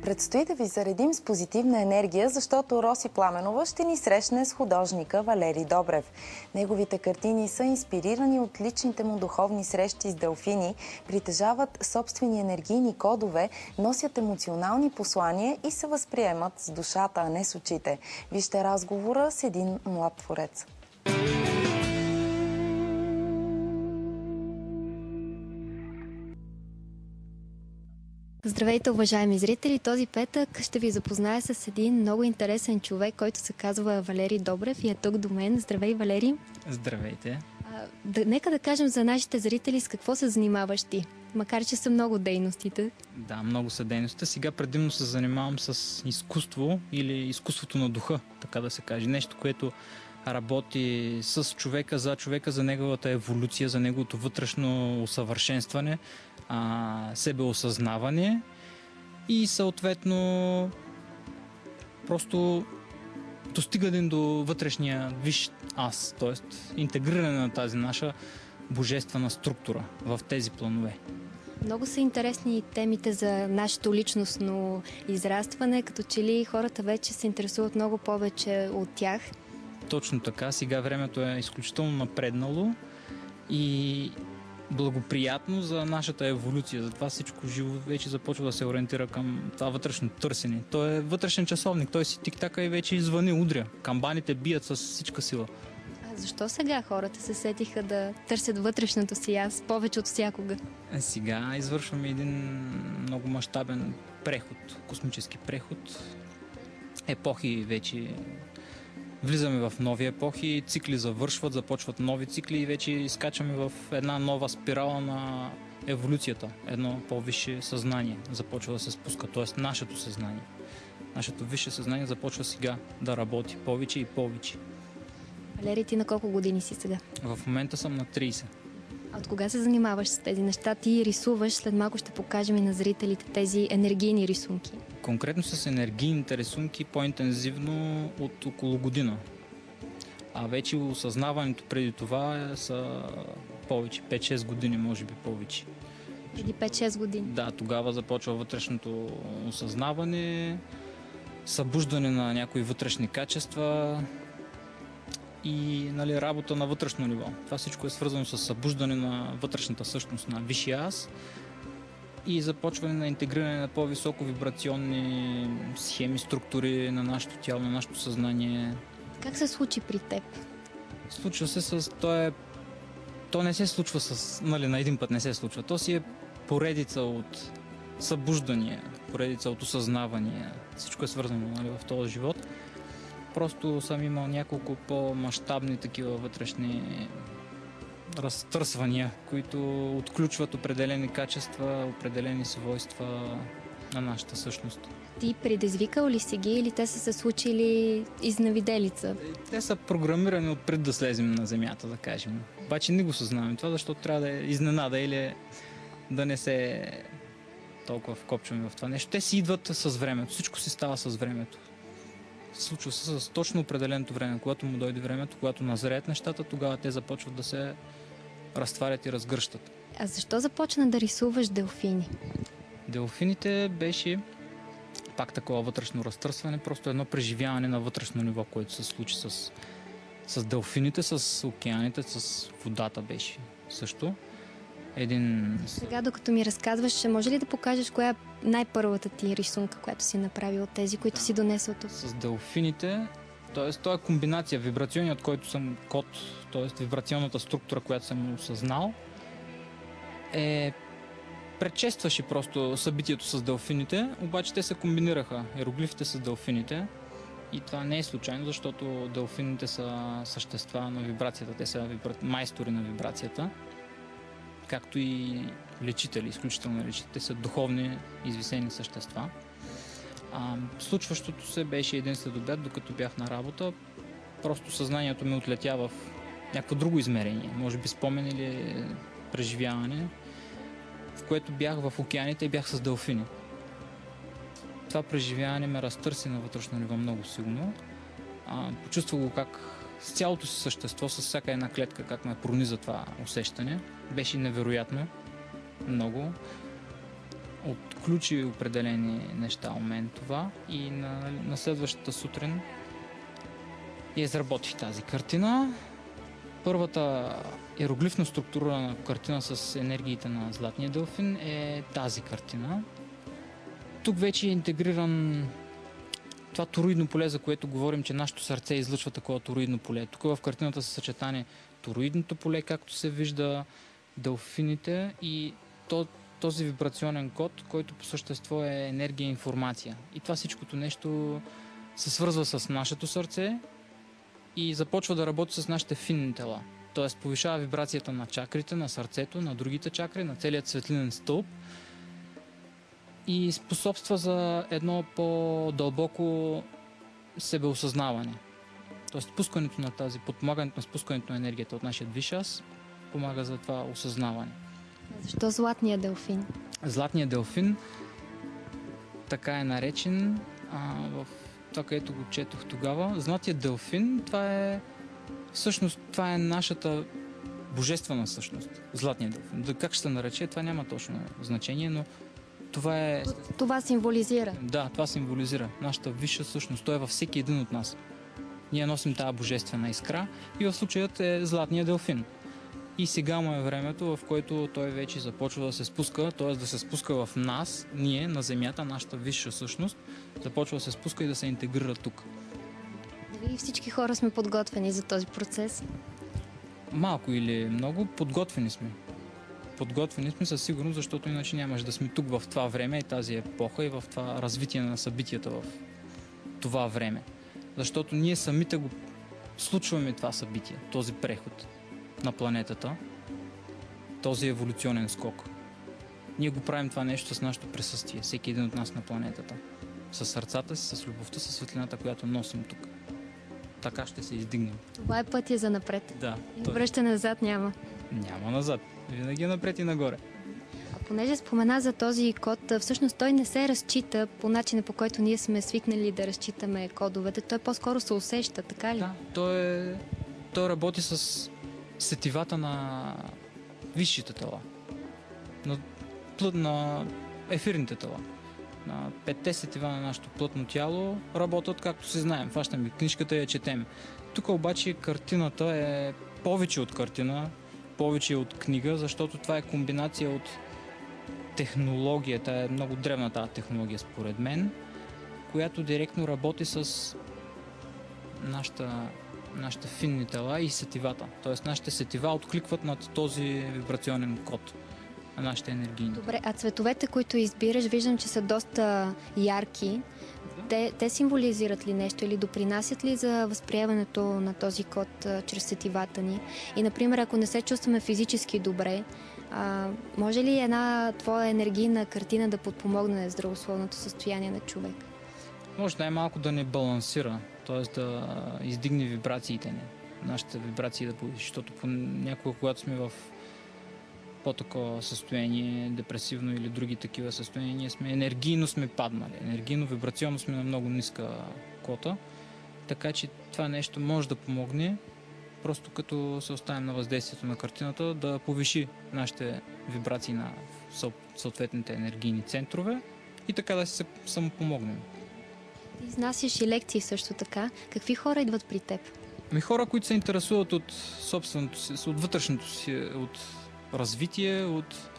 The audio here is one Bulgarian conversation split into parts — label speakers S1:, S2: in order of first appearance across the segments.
S1: Предстои да ви заредим с позитивна енергия, защото Роси Пламенова ще ни срещне с художника Валери Добрев. Неговите картини са инспирирани от личните му духовни срещи с делфини, притежават собствени енергийни кодове, носят емоционални послания и се възприемат с душата, а не с очите. Вижте разговора с един млад творец.
S2: Здравейте, уважаеми зрители! Този петък ще ви запозная с един много интересен човек, който се казва Валери Добрев и е тук до мен. Здравей, Валери!
S3: Здравейте!
S2: Нека да кажем за нашите зрители с какво се занимаваш ти, макар че са много дейностите.
S3: Да, много са дейностите. Сега предимно се занимавам с изкуство или изкуството на духа, така да се каже. Нещо, което работи с човека, за неговата еволюция, за неговото вътрешно усъвършенстване, себеосъзнаване и съответно просто достигане до вътрешния висш аз, т.е. интегриране на тази наша божествена структура в тези планове.
S2: Много са интересни темите за нашето личностно израстване, като че ли хората вече се интересуват много повече от тях.
S3: Точно така. Сега времето е изключително напреднало и благоприятно за нашата еволюция. Затова всичко живо вече започва да се ориентира към това вътрешно търсене. Той е вътрешен часовник, той си тик-така и вече звъни, удря. Камбаните бият с всичка сила.
S2: А защо сега хората се сетиха да търсят вътрешното си аз повече от всякога?
S3: Сега извършваме един много мащабен преход, космически преход. Епохи вече влизаме в нови епохи, цикли завършват, започват нови цикли и вече изкачаме в една нова спирала на еволюцията. Едно по-висше съзнание започва да се спуска, т.е. нашето съзнание. Нашето висше съзнание започва сега да работи повече и повече.
S2: Валери, ти на колко години си сега?
S3: В момента съм на 30.
S2: А от кога се занимаваш с тези неща? Ти рисуваш, след малко ще покажем и на зрителите тези енергийни рисунки.
S3: Конкретно с енергийните рисунки по-интензивно от около година. А вече осъзнаването преди това са повече, 5-6 години, може би повече.
S2: Преди 5-6 години?
S3: Да, тогава започва вътрешното осъзнаване, събуждане на някои вътрешни качества и работа на вътрешно ниво. Това всичко е свързано с събуждане на вътрешната същност на висшия аз и започване на интегриране на по-високо вибрационни схеми, структури на нашето тяло, на нашето съзнание.
S2: Как се случи при теб?
S3: Случва се с... То не се случва на един път не се случва. То си е поредица от събуждания, поредица от осъзнавания. Всичко е свързано в този живот. Просто съм имал няколко по-мащабни такива вътрешни разтърсвания, които отключват определени качества, определени свойства на нашата същност.
S2: Ти предизвикал ли си ги или те са се случили изневиделица?
S3: Те са програмирани отпред да слезем на земята, да кажем. Обаче не го съзнаваме това, защото трябва да е изненада или да не се толкова вкопчваме в това нещо. Те си идват с времето, всичко си става с времето. Случва се с точно определеното време. Когато му дойде времето, когато назреят нещата, тогава те започват да се разтварят и разгръщат.
S2: А защо започна да рисуваш делфини?
S3: Делфините беше пак такова вътрешно разтърсване, просто едно преживяване на вътрешно ниво, което се случи с делфините, с океаните, с водата беше също.
S2: Сега, докато ми разказваш, може ли да покажеш коя е най-първата ти рисунка, която си направил от тези, които си донесъл тук?
S3: С делфините, т.е. това е комбинация, вибрационният, който съм код, т.е. вибрационната структура, която съм осъзнал, предшестваше просто събитието с делфините, обаче те се комбинираха, иероглифите с делфините. И това не е случайно, защото делфините са същества на вибрацията, те са майстори на вибрацията, както и лечители, изключително лечители. Те са духовни, извисени същества. Случващото се беше един следобед, докато бях на работа. Просто съзнанието ми отлетя в някакво друго измерение. Може би спомен или преживяване, в което бях в океаните и бях с делфини. Това преживяване ме разтърси на вътрешно ниво много силно. Почувствах го как с цялото си същество, с всяка една клетка, как ме прониза това усещане. Беше невероятно. Много. отключи определени неща у мен това и на следващата сутрин изработих тази картина. Първата иероглифна структура на картина с енергиите на Златния делфин е тази картина. Тук вече е интегриран това тороидно поле, за което говорим, че нашето сърце излъчва такова тороидно поле. Тук в картината са съчетани тороидното поле, както се вижда, делфините и този вибрационен код, който по същество е енергия и информация. И това всичкото нещо се свързва с нашето сърце и започва да работи с нашите финни тела. Тоест повишава вибрацията на чакрите, на сърцето, на другите чакри, на целият светлинен стълб и способства за едно по-дълбоко себеосъзнаване. Тоест подпомагането на спускането на енергията от нашия висш аз помага за това осъзнаване.
S2: Защо Златния делфин?
S3: Златният делфин така е наречен в това, където го четох тогава. Златният делфин, това е нашата божествена същност. Златният делфин. Как ще се нарече, това няма точно значение, но това е...
S2: Това символизира.
S3: Да, това символизира нашата висша същност. Той е във всеки един от нас. Ние носим тази божествена искра и в случаят е Златният делфин. И сега му е времето, в което той вече започва да се спуска, т.е. да се спуска в нас, ние, на Земята, нашата висша същност, започва да се спуска и да се интегрира тук.
S2: Дали всички хора сме подготвени за този процес?
S3: Малко или много, подготвени сме. Подготвени сме със сигурност, защото иначе нямаш да сме тук в това време и тази епоха и в това развитие на събитията в това време. Защото ние самите го случваме това събитие, този преход на планетата, този еволюционен скок. Ние го правим това нещо с нашето присъствие, всеки един от нас на планетата. С сърцата си, с любовта, с светлината, която носим тук. Така ще се издигнем.
S2: Това е пътя за напред.
S3: Да.
S2: Връщане назад няма.
S3: Няма назад. Винаги е напред и нагоре.
S2: А понеже спомена за този код, всъщност той не се разчита по начина, по който ние сме свикнали да разчитаме кодовете. Той по-скоро се усеща, така ли?
S3: Да, той работи с сетивата на висшите тела, на ефирните тела. На 5-те сетива на нашето плътно тяло работят, както се знаем. Фащаме книжката и я четем. Тук обаче картината е повече от картина, повече от книга, защото това е комбинация от технология. Тя е много древна тази технология, според мен, която директно работи с нашите финни тела и сетивата. Тоест нашите сетива откликват над този вибрационен код на нашите енергийни.
S2: Добре, а цветовете, които избираш, виждам, че са доста ярки. Те символизират ли нещо или допринасят ли за възприемането на този код чрез сетивата ни? И, например, ако не се чувстваме физически добре, може ли една твоя енергийна картина да подпомогне здравословното състояние на човек?
S3: Може най-малко да не балансира, т.е. да издигне вибрациите ни, нашите вибрации да повиши, защото понякога, когато сме в по-такова състояние, депресивно или други такива състояния, ние сме енергийно сме паднали, енергийно, вибрационно сме на много ниска кота, така че това нещо може да помогне, просто като се оставим на въздействието на картината, да повиши нашите вибрации на съответните енергийни центрове и така да се самопомогнем.
S2: Ти изнасяш и лекции също така. Какви хора идват при теб?
S3: Хора, които се интересуват от собственото си, от вътрешното си, от развитие, от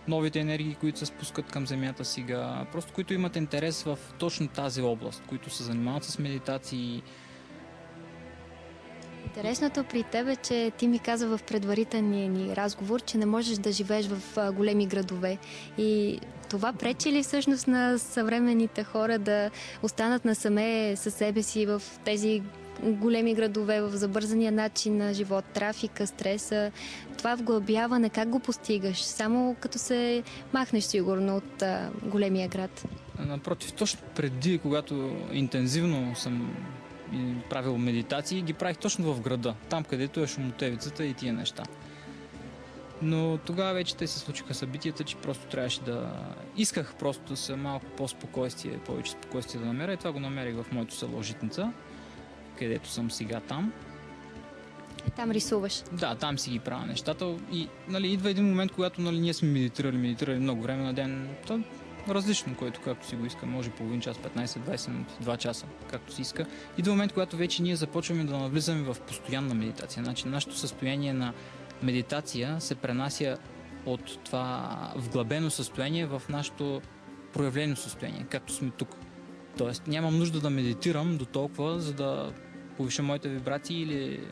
S3: новите енергии, които се спускат към Земята сега, просто които имат интерес в точно тази област, които се занимават с медитации.
S2: Интересното при теб е, че ти ми каза в предварителния ни разговор, че не можеш да живееш в големи градове. И това пречи ли всъщност на съвременните хора да останат насаме със себе си в тези големи градове, в забързания начин на живот, трафика, стреса? Това вглъбяване, как го постигаш? Само като се махнеш сигурно от големия град?
S3: Напротив, точно преди, когато интензивно съм правил медитации, ги правих точно в града, там където е шумотевицата и тия неща. Но тогава вече те се случиха събитията, че просто трябваше да... Исках просто да се малко по-спокойствие, повече спокойствие да намеря и това го намерих в моето село Житница, където съм сега там.
S2: Там рисуваш?
S3: Да, там си ги правя нещата и идва един момент, когато ние сме медитирали много време на ден. различно, който както си го иска. Може половин час, 15-20 минути, 2 часа, както си иска. И до момент, когато вече ние започваме да навлизаме в постоянна медитация. Значи нашето състояние на медитация се пренася от това вглъбено състояние в нашето проявлено състояние, както сме тук. Тоест нямам нужда да медитирам до толкова, за да повиша моите вибрации или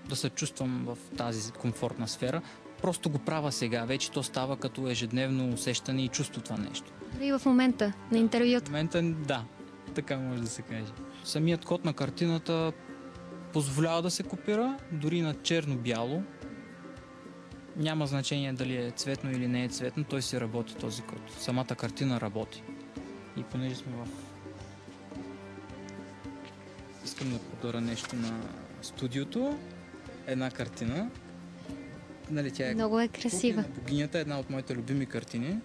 S3: да се чувствам в тази комфортна сфера. Просто го правя сега. Вече то става като ежедневно усещане и чувство това нещо.
S2: И в момента на интервюто.
S3: В момента, да, така може да се каже. Самият код на картината позволява да се копира, дори на черно-бяло. Няма значение дали е цветно или не е цветно, той си работи този код. Самата картина работи. И понеже сме в... Искам да подаря нещо на студиото. Една картина. Нали, тя е
S2: Много е красива.
S3: Кухня на богинята, една от моите любими картини.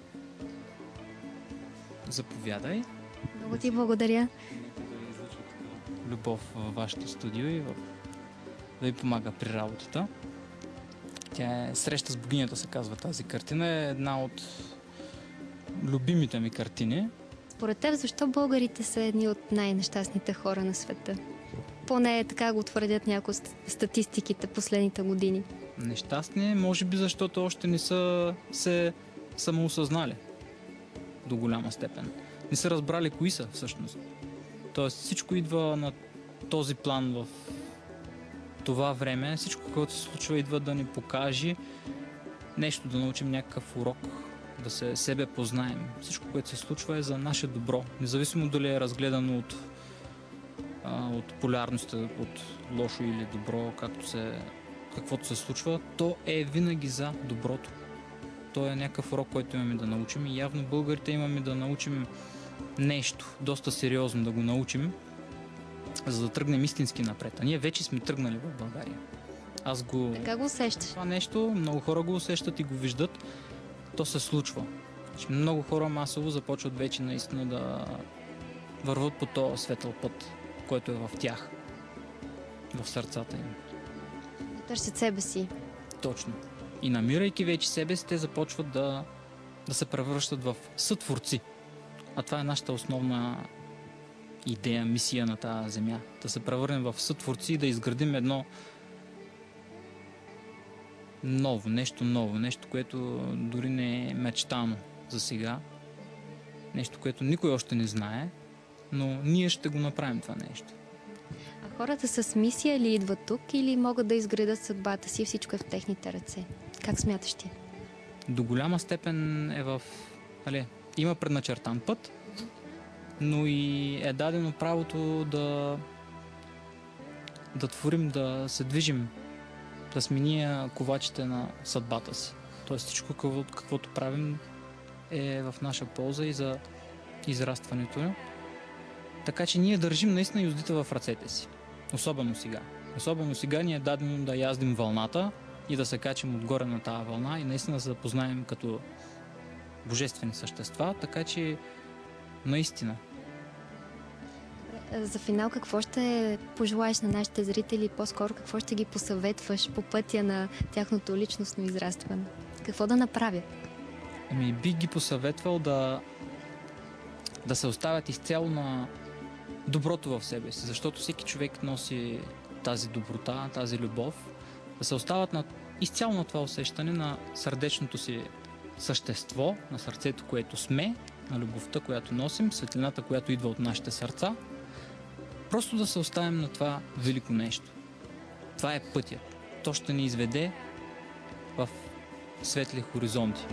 S3: Заповядай.
S2: Много ти благодаря.
S3: Любов във вашето студио и да ви помага при работата. Тя е Среща с богинята, се казва тази картина. Е една от любимите ми картини.
S2: Според теб, защо българите са едни от най-нещастните хора на света? Поне така го твърдят някои статистиките последните години.
S3: Нещастни, може би защото още не са се самоосъзнали до голяма степен. Не са разбрали кои са всъщност. Тоест всичко идва на този план в това време. Всичко, което се случва, идва да ни покаже нещо, да научим някакъв урок, да се себе познаем. Всичко, което се случва, е за наше добро. Независимо дали е разгледано от полярността, от лошо или добро, каквото се случва, то е винаги за доброто. То е някакъв урок, който имаме да научим и явно българите имаме да научим нещо, доста сериозно да го научим, за да тръгнем истински напред. А ние вече сме тръгнали в България.
S2: Така го усещаш?
S3: Това нещо, много хора го усещат и го виждат. То се случва. Много хора масово започват вече наистина да върват по този светъл път, който е в тях, в сърцата им.
S2: Търсят себе си.
S3: Точно. И намирайки вече себе си, те започват да се превръщат в сътворци. А това е нашата основна идея, мисия на тази земя. Да се превърнем в сътворци и да изградим едно нещо, което дори не е мечтано за сега. Нещо, което никой още не знае, но ние ще го направим това нещо.
S2: А хората с мисия ли идват тук или могат да изградят съдбата си и всичко е в техните ръце? Как смяташ ти?
S3: До голяма степен е има предначертан път, но и е дадено правото да творим, да се движим, да сме ние ковачите на съдбата си. Тоест всичко, каквото правим, е в наша полза и за израстването. Така че ние държим наистина юздите в ръцете си. Особено сега. Особено сега ни е дадено да яздим вълната и да се качим отгоре на тази вълна и наистина да се запознаем като божествени същества, така че наистина.
S2: За финал, какво ще пожелаеш на нашите зрители? По-скоро какво ще ги посъветваш по пътя на тяхното личностно израстване? Какво да направят?
S3: Бих ги посъветвал да се оставят изцяло на доброто в себе си, защото всеки човек носи тази доброта, тази любов, да се остават изцяло на това усещане на сърдечното си същество, на сърцето, което сме, на любовта, която носим, светлината, която идва от нашите сърца. Просто да се оставим на това велико нещо. Това е пътят. То ще ни изведе в светли хоризонти.